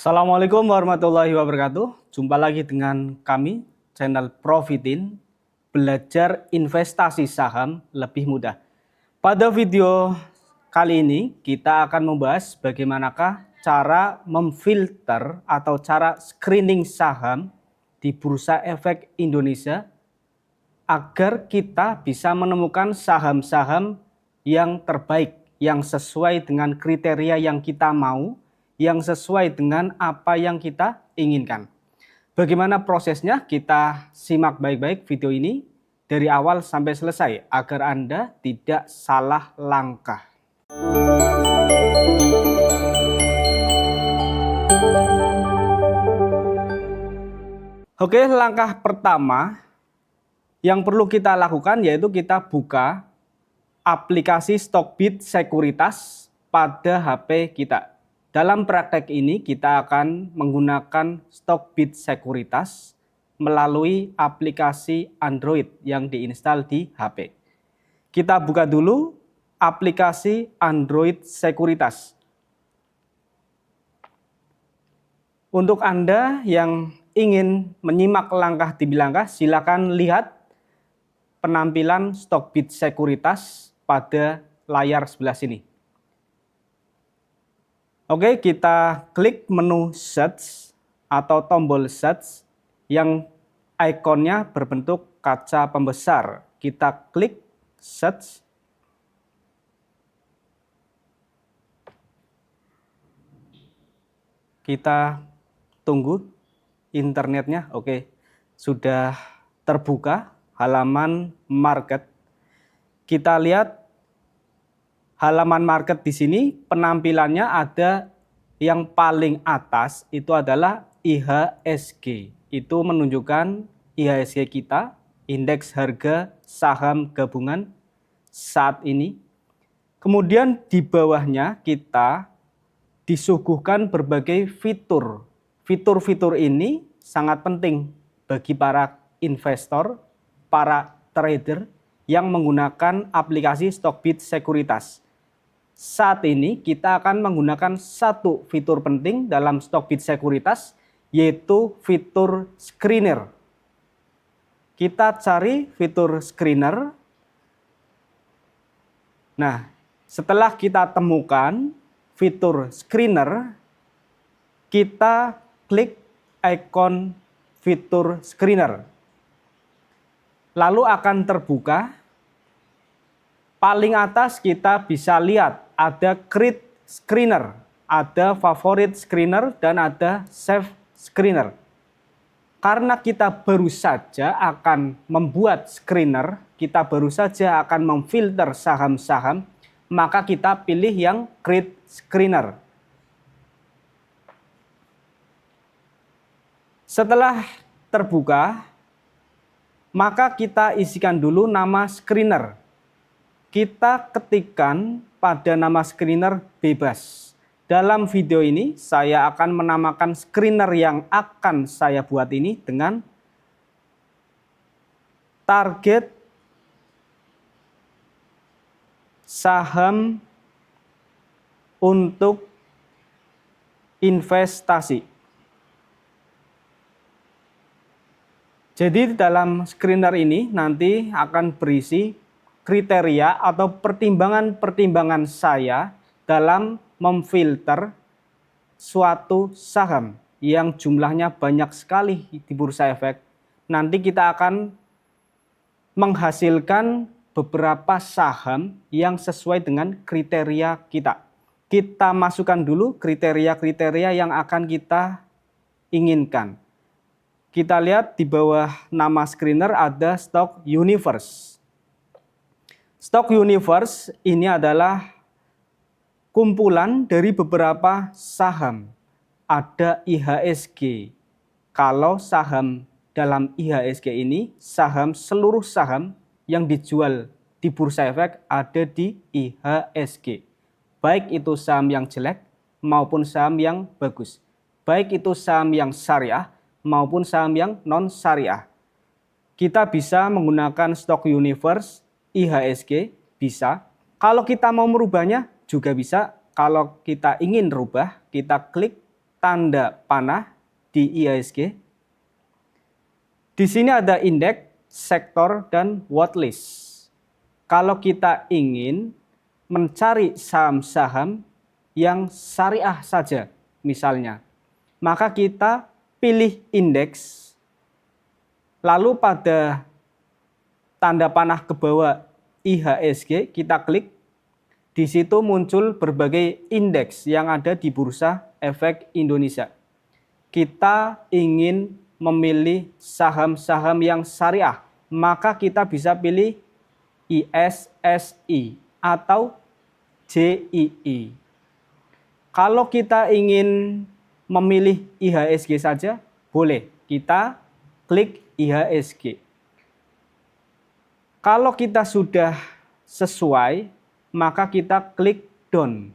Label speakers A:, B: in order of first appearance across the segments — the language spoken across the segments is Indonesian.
A: Assalamualaikum warahmatullahi wabarakatuh. Jumpa lagi dengan kami, channel Profitin, belajar investasi saham lebih mudah. Pada video kali ini, kita akan membahas bagaimanakah cara memfilter atau cara screening saham di Bursa Efek Indonesia agar kita bisa menemukan saham-saham yang terbaik, yang sesuai dengan kriteria yang kita mau, yang sesuai dengan apa yang kita inginkan. Bagaimana prosesnya? Kita simak baik-baik video ini dari awal sampai selesai agar Anda tidak salah langkah. Oke, langkah pertama yang perlu kita lakukan yaitu kita buka aplikasi Stockbit Sekuritas pada HP kita. Dalam praktek ini kita akan menggunakan Stockbit Sekuritas melalui aplikasi Android yang diinstal di HP. Kita buka dulu aplikasi Android Sekuritas. Untuk Anda yang ingin menyimak langkah demi langkah, silakan lihat penampilan Stockbit Sekuritas pada layar sebelah sini. Oke, kita klik menu search atau tombol search yang ikonnya berbentuk kaca pembesar. Kita klik search. Kita tunggu internetnya. Oke, sudah terbuka halaman market. Kita lihat halaman market di sini penampilannya ada yang paling atas itu adalah IHSG. Itu menunjukkan IHSG kita, indeks harga saham gabungan saat ini. Kemudian di bawahnya kita disuguhkan berbagai fitur. Fitur-fitur ini sangat penting bagi para investor, para trader yang menggunakan aplikasi Stockbit Sekuritas. Saat ini kita akan menggunakan satu fitur penting dalam Stockbit Sekuritas, yaitu fitur screener. Kita cari fitur screener. Nah, setelah kita temukan fitur screener, kita klik ikon fitur screener. Lalu akan terbuka. Paling atas kita bisa lihat ada create screener, ada favorite screener, dan ada save screener. Karena kita baru saja akan membuat screener, kita baru saja akan memfilter saham-saham, maka kita pilih yang create screener. Setelah terbuka, maka kita isikan dulu nama screener. Kita ketikkan pada nama screener bebas. Dalam video ini saya akan menamakan screener yang akan saya buat ini dengan target saham untuk investasi. Jadi dalam screener ini nanti akan berisi kriteria atau pertimbangan-pertimbangan saya dalam memfilter suatu saham yang jumlahnya banyak sekali di Bursa Efek. Nanti kita akan menghasilkan beberapa saham yang sesuai dengan kriteria kita. Kita masukkan dulu kriteria-kriteria yang akan kita inginkan. Kita lihat di bawah nama screener ada Stock Universe. Stock Universe ini adalah kumpulan dari beberapa saham. Ada IHSG. Kalau saham dalam IHSG ini, seluruh saham yang dijual di Bursa Efek ada di IHSG. Baik itu saham yang jelek maupun saham yang bagus. Baik itu saham yang syariah maupun saham yang non-syariah. Kita bisa menggunakan Stock Universe IHSG, bisa. Kalau kita mau merubahnya juga bisa. Kalau kita ingin rubah, kita klik tanda panah di IHSG. Di sini ada indeks, sektor, dan watchlist. Kalau kita ingin mencari saham-saham yang syariah saja misalnya, maka kita pilih indeks, lalu pada tanda panah ke bawah IHSG kita klik. Di situ muncul berbagai indeks yang ada di Bursa Efek Indonesia. Kita ingin memilih saham-saham yang syariah, maka kita bisa pilih ISSI atau JII. Kalau kita ingin memilih IHSG saja, boleh. Kita klik IHSG. Kalau kita sudah sesuai, maka kita klik Done.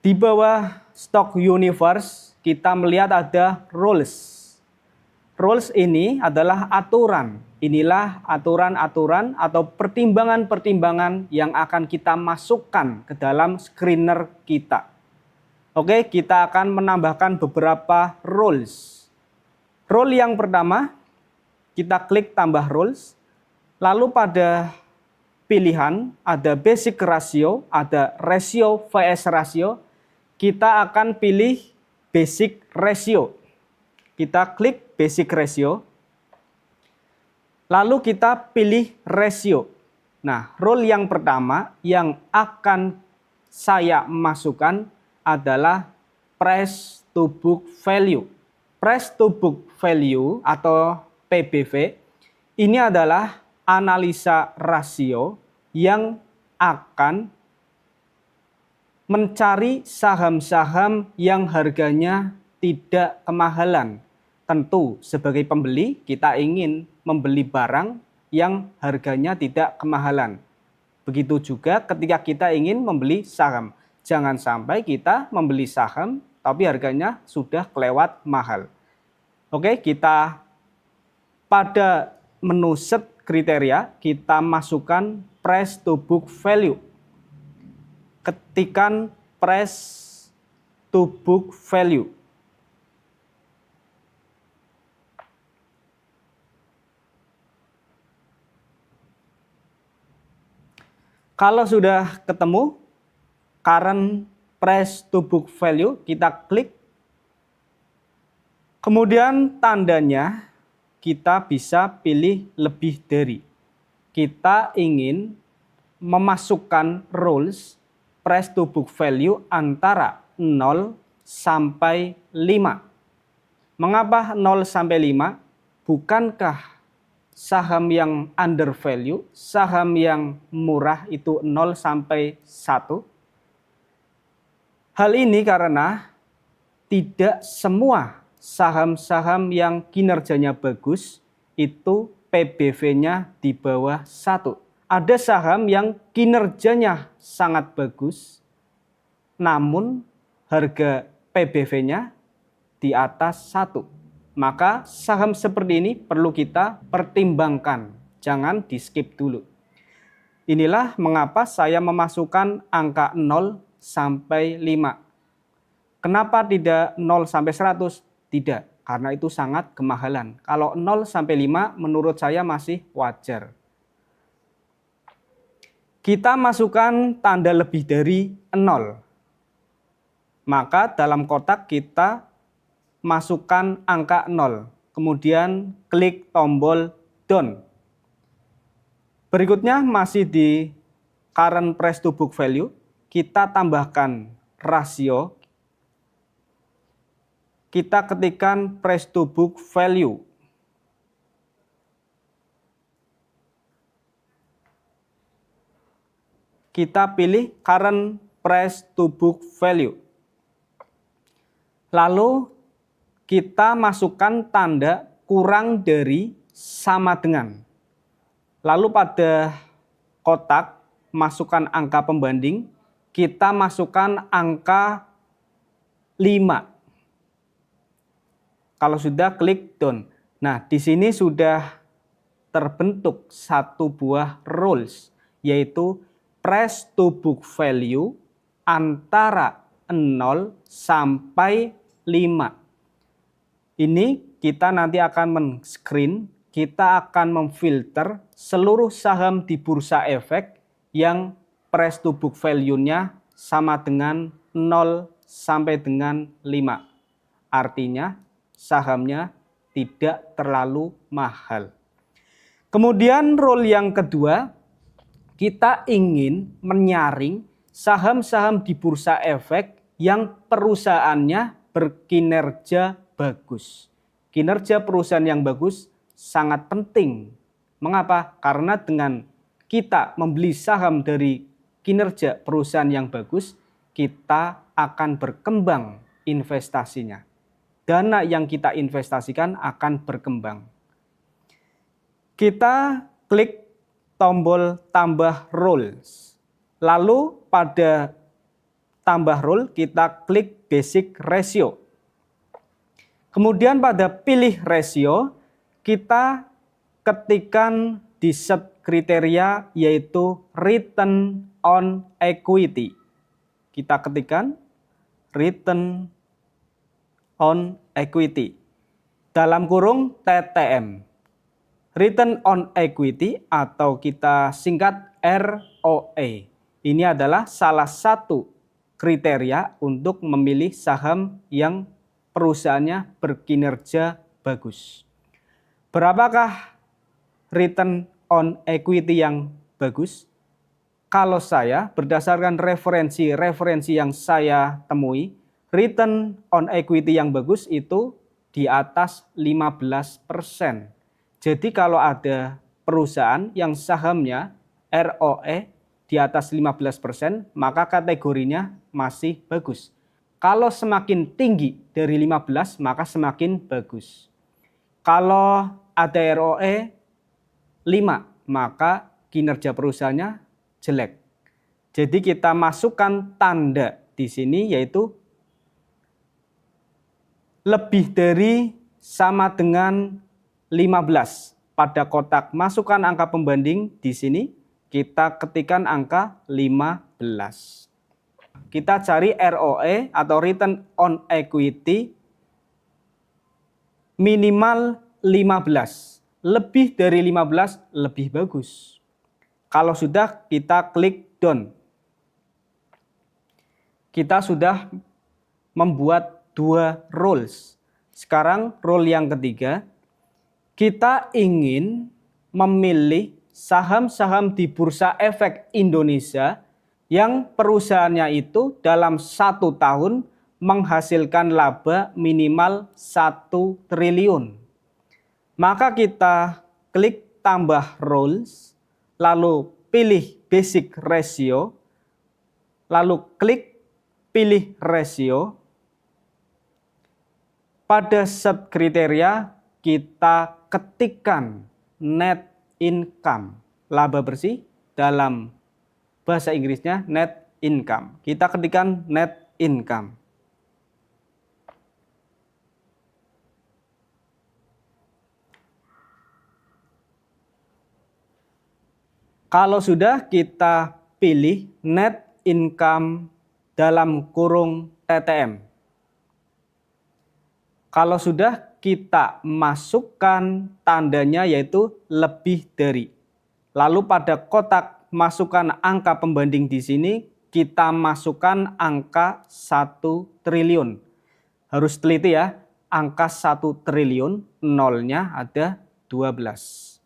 A: Di bawah Stock Universe, kita melihat ada rules. Rules ini adalah aturan. Inilah aturan-aturan atau pertimbangan-pertimbangan yang akan kita masukkan ke dalam screener kita. Oke, kita akan menambahkan beberapa rules. Rule yang pertama, kita klik tambah rules. Lalu pada pilihan ada basic ratio, ada ratio vs ratio. Kita akan pilih basic ratio. Kita klik basic ratio. Lalu kita pilih ratio. Nah, rule yang pertama yang akan saya masukkan adalah price to book value. Price to book value atau PBV ini adalah analisa rasio yang akan mencari saham-saham yang harganya tidak kemahalan. Tentu sebagai pembeli kita ingin membeli barang yang harganya tidak kemahalan. Begitu juga ketika kita ingin membeli saham. Jangan sampai kita membeli saham tapi harganya sudah kelewat mahal. Oke, kita pada menu set kriteria, kita masukkan price to book value. Ketikan price to book value. Kalau sudah ketemu current price to book value, kita klik. Kemudian tandanya kita bisa pilih lebih dari. Kita ingin memasukkan rules price to book value antara 0 sampai 5. Mengapa 0 sampai 5? Bukankah saham yang under value, saham yang murah itu 0 sampai 1? Hal ini karena tidak semua saham-saham yang kinerjanya bagus itu PBV-nya di bawah 1. Ada saham yang kinerjanya sangat bagus, namun harga PBV-nya di atas 1. Maka saham seperti ini perlu kita pertimbangkan, jangan di skip dulu. Inilah mengapa saya memasukkan angka 0 sampai 5. Kenapa tidak 0 sampai 100? Tidak, karena itu sangat kemahalan. Kalau 0 sampai 5 menurut saya masih wajar. Kita masukkan tanda lebih dari 0. Maka dalam kotak kita masukkan angka 0. Kemudian klik tombol Done. Berikutnya masih di current price to book value. Kita tambahkan rasio. Kita ketikkan price to book value. Kita pilih current price to book value. Lalu kita masukkan tanda kurang dari sama dengan. Lalu pada kotak masukkan angka pembanding, kita masukkan angka 5. Kalau sudah klik Done. Nah, di sini sudah terbentuk satu buah rules, yaitu price to book value antara 0 sampai 5. Ini kita nanti akan men-screen, kita akan memfilter seluruh saham di bursa efek yang price to book value-nya sama dengan 0 sampai dengan 5. Artinya sahamnya tidak terlalu mahal. Kemudian rule yang kedua, kita ingin menyaring saham-saham di bursa efek yang perusahaannya berkinerja bagus. Kinerja perusahaan yang bagus sangat penting. Mengapa? Karena dengan kita membeli saham dari kinerja perusahaan yang bagus, kita akan berkembang investasinya. Dana yang kita investasikan akan berkembang. Kita klik tombol tambah rules. Lalu pada tambah rule kita klik basic ratio. Kemudian pada pilih ratio, kita ketikkan di set kriteria yaitu return on equity. Kita ketikkan return on equity. Dalam kurung TTM. Return on equity atau kita singkat ROE. Ini adalah salah satu kriteria untuk memilih saham yang perusahaannya berkinerja bagus. Berapakah return on equity yang bagus? Kalau saya berdasarkan referensi yang saya temui, return on equity yang bagus itu di atas 15%. Jadi kalau ada perusahaan yang sahamnya ROE di atas 15%, maka kategorinya masih bagus. Kalau semakin tinggi dari 15, maka semakin bagus. Kalau ada ROE 5, maka kinerja perusahaannya jelek. Jadi kita masukkan tanda di sini yaitu lebih dari sama dengan 15. Pada kotak masukkan angka pembanding di sini, kita ketikkan angka 15. Kita cari ROE atau return on equity minimal 15. Lebih dari 15 lebih bagus. Kalau sudah, kita klik done. Kita sudah membuat 2 rules. Sekarang rule yang ketiga, kita ingin memilih saham-saham di Bursa Efek Indonesia yang perusahaannya itu dalam 1 tahun menghasilkan laba minimal 1 triliun. Maka kita klik tambah rules, lalu pilih basic ratio, lalu klik pilih ratio. Pada set kriteria kita ketikkan net income, laba bersih, dalam bahasa Inggrisnya net income. Kita ketikkan net income. Kalau sudah, kita pilih net income dalam kurung TTM. Kalau sudah, kita masukkan tandanya yaitu lebih dari. Lalu pada kotak masukkan angka pembanding di sini, kita masukkan angka 1 triliun. Harus teliti ya, angka 1 triliun, nolnya ada 12.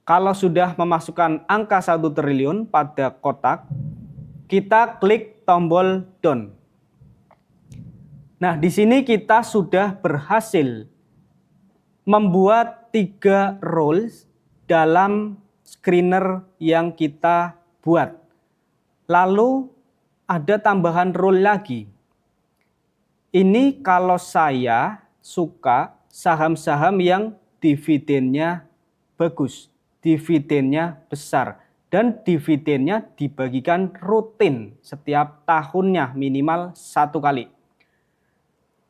A: Kalau sudah memasukkan angka 1 triliun pada kotak, kita klik tombol done. Nah, di sini kita sudah berhasil membuat 3 rules dalam screener yang kita buat. Lalu ada tambahan rule lagi. Ini kalau saya suka saham-saham yang dividennya bagus, dividennya besar, dan dividennya dibagikan rutin setiap tahunnya minimal 1 kali.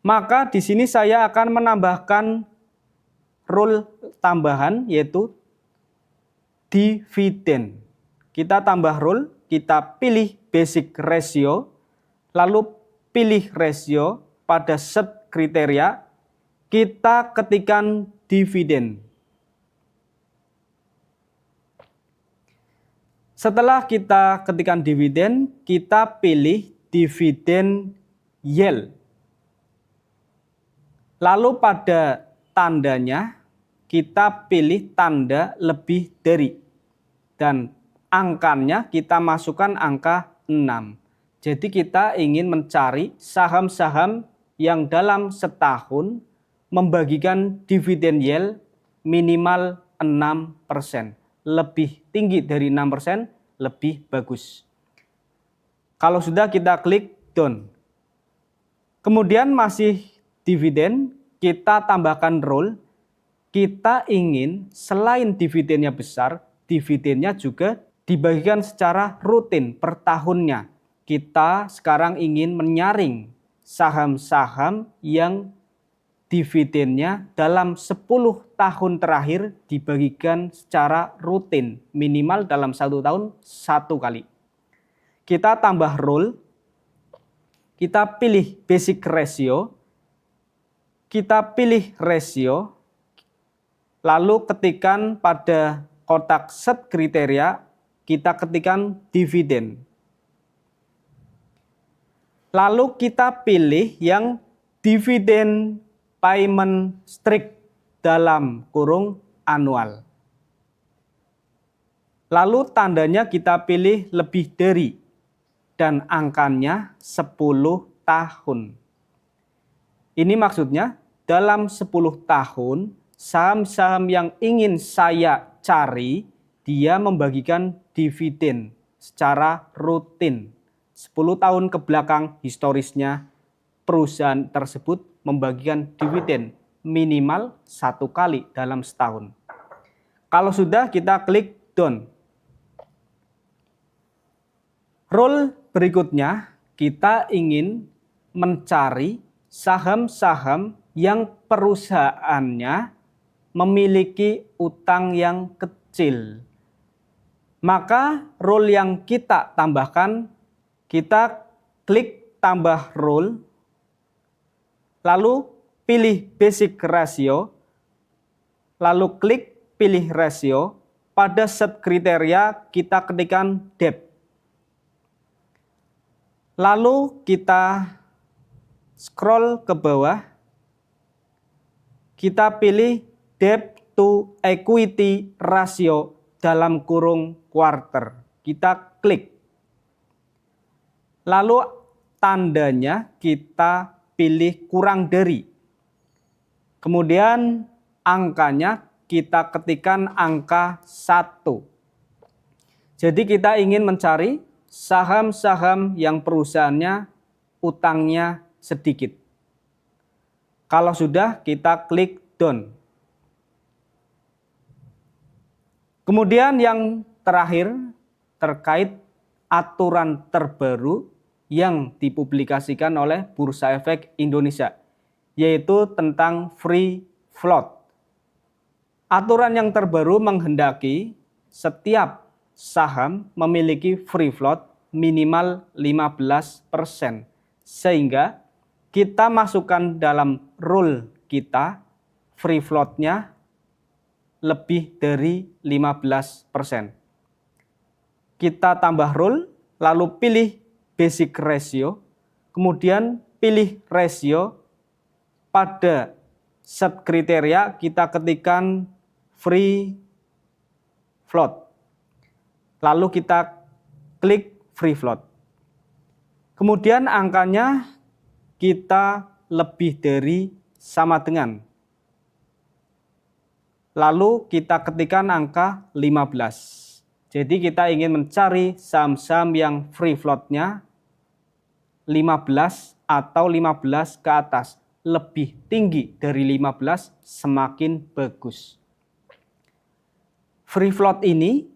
A: Maka di sini saya akan menambahkan rule tambahan yaitu dividen. kita tambah rule, kita pilih basic ratio, lalu pilih ratio pada set kriteria, kita ketikkan dividen. Setelah kita ketikkan dividen, kita pilih dividen yield. Lalu pada tandanya, kita pilih tanda lebih dari. Dan angkanya kita masukkan angka 6. Jadi kita ingin mencari saham-saham yang dalam setahun membagikan dividen yield minimal 6%. Lebih tinggi dari 6%, lebih bagus. Kalau sudah, kita klik done. Kemudian masih dividen, kita tambahkan rule. Kita ingin selain dividennya besar, dividennya juga dibagikan secara rutin per tahunnya. Kita sekarang ingin menyaring saham-saham yang dividennya dalam 10 tahun terakhir dibagikan secara rutin, minimal dalam 1 tahun 1 kali. Kita tambah rule, kita pilih basic ratio, kita pilih ratio, lalu ketikkan pada kotak set kriteria, kita ketikkan dividen. Lalu kita pilih yang dividen payment strict dalam kurung annual. Lalu tandanya kita pilih lebih dari dan angkanya 10 tahun. Ini maksudnya dalam 10 tahun saham-saham yang ingin saya cari, dia membagikan dividen secara rutin. 10 tahun ke belakang historisnya perusahaan tersebut membagikan dividen minimal 1 kali dalam setahun. Kalau sudah, kita klik done. Rule berikutnya, kita ingin mencari saham-saham yang perusahaannya memiliki utang yang kecil. Maka rule yang kita tambahkan, kita klik tambah rule, lalu pilih basic ratio, lalu klik pilih ratio, pada set kriteria kita ketikkan debt. Lalu kita scroll ke bawah, kita pilih debt to equity ratio dalam kurung quarter. Kita klik. Lalu tandanya kita pilih kurang dari. Kemudian angkanya kita ketikkan angka 1. Jadi kita ingin mencari saham-saham yang perusahaannya utangnya sedikit. Kalau sudah, kita klik done. Kemudian yang terakhir terkait aturan terbaru yang dipublikasikan oleh Bursa Efek Indonesia, yaitu tentang free float. Aturan yang terbaru menghendaki setiap saham memiliki free float minimal 15%, sehingga kita masukkan dalam rule kita free float-nya lebih dari 15%. Kita tambah rule, lalu pilih basic ratio, kemudian pilih ratio, pada set kriteria kita ketikkan free float. Lalu kita klik free float. Kemudian angkanya kita lebih dari sama dengan. Lalu kita ketikkan angka 15. Jadi kita ingin mencari saham-saham yang free float-nya 15 atau 15 ke atas. Lebih tinggi dari 15 semakin bagus. Free float ini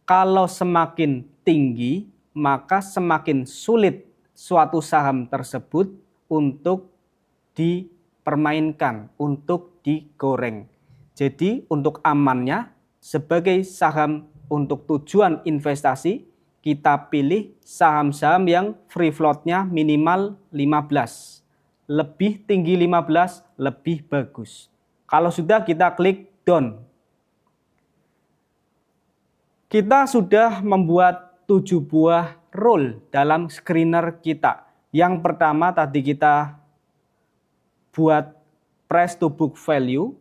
A: kalau semakin tinggi, maka semakin sulit suatu saham tersebut untuk dipermainkan, untuk digoreng. Jadi untuk amannya sebagai saham untuk tujuan investasi, kita pilih saham-saham yang free float-nya minimal 15. Lebih tinggi 15, lebih bagus. Kalau sudah, kita klik done. Kita sudah membuat 7 buah rule dalam screener kita. Yang pertama tadi kita buat price to book value.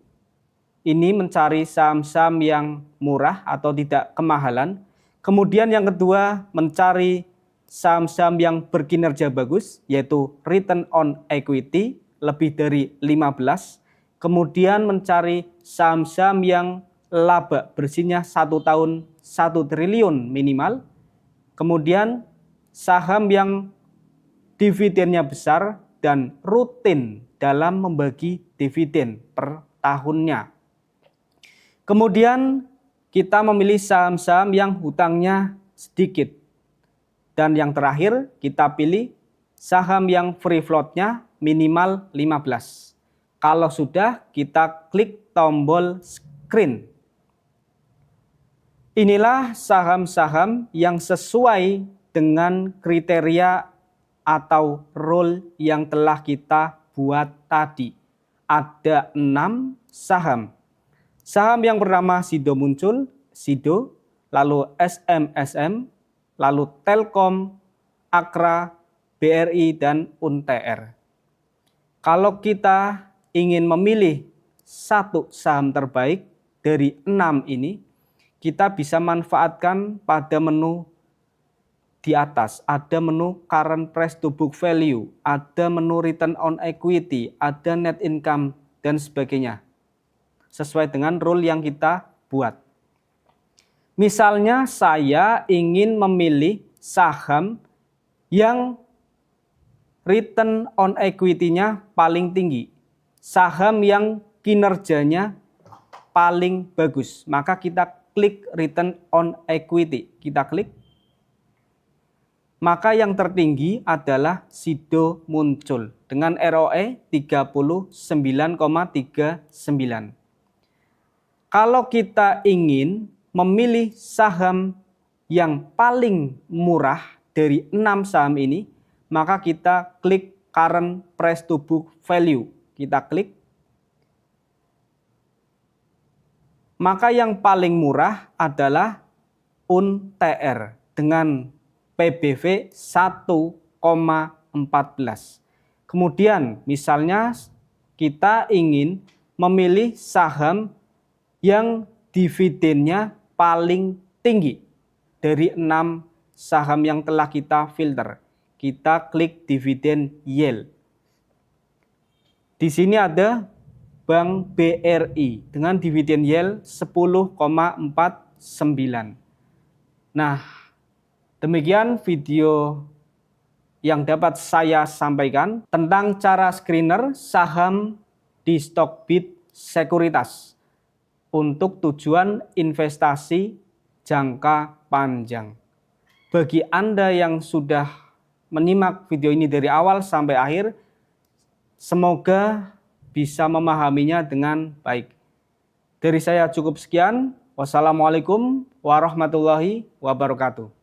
A: Ini mencari saham-saham yang murah atau tidak kemahalan. Kemudian yang kedua, mencari saham-saham yang berkinerja bagus, yaitu return on equity lebih dari 15. Kemudian mencari saham-saham yang laba bersihnya 1 tahun 1 triliun minimal. Kemudian saham yang dividennya besar dan rutin dalam membagi dividen per tahunnya. Kemudian kita memilih saham-saham yang hutangnya sedikit. Dan yang terakhir kita pilih saham yang free float-nya minimal 15. Kalau sudah, kita klik tombol screen. Inilah saham-saham yang sesuai dengan kriteria atau rule yang telah kita buat tadi. Ada 6 saham. Saham yang bernama Sido muncul, Sido, lalu SMSM, lalu Telkom, Akra, BRI, dan UNTR. Kalau kita ingin memilih satu saham terbaik dari 6 ini, kita bisa manfaatkan pada menu di atas. Ada menu current price to book value, ada menu return on equity, ada net income, dan sebagainya. Sesuai dengan rule yang kita buat. Misalnya saya ingin memilih saham yang return on equity-nya paling tinggi. Saham yang kinerjanya paling bagus. Maka kita klik return on equity. Kita klik. Maka yang tertinggi adalah Sido muncul dengan ROE 39,39. Kalau kita ingin memilih saham yang paling murah dari 6 saham ini, maka kita klik current price to book value. Kita klik. Maka yang paling murah adalah UNTR dengan PBV 1,14. Kemudian misalnya kita ingin memilih saham yang dividennya paling tinggi dari 6 saham yang telah kita filter. Kita klik dividen yield. Di sini ada Bank BRI dengan dividen yield 10,49. Nah, demikian video yang dapat saya sampaikan tentang cara screener saham di Stockbit Sekuritas untuk tujuan investasi jangka panjang. Bagi Anda yang sudah menyimak video ini dari awal sampai akhir, semoga bisa memahaminya dengan baik. Dari saya cukup sekian. Wassalamualaikum warahmatullahi wabarakatuh.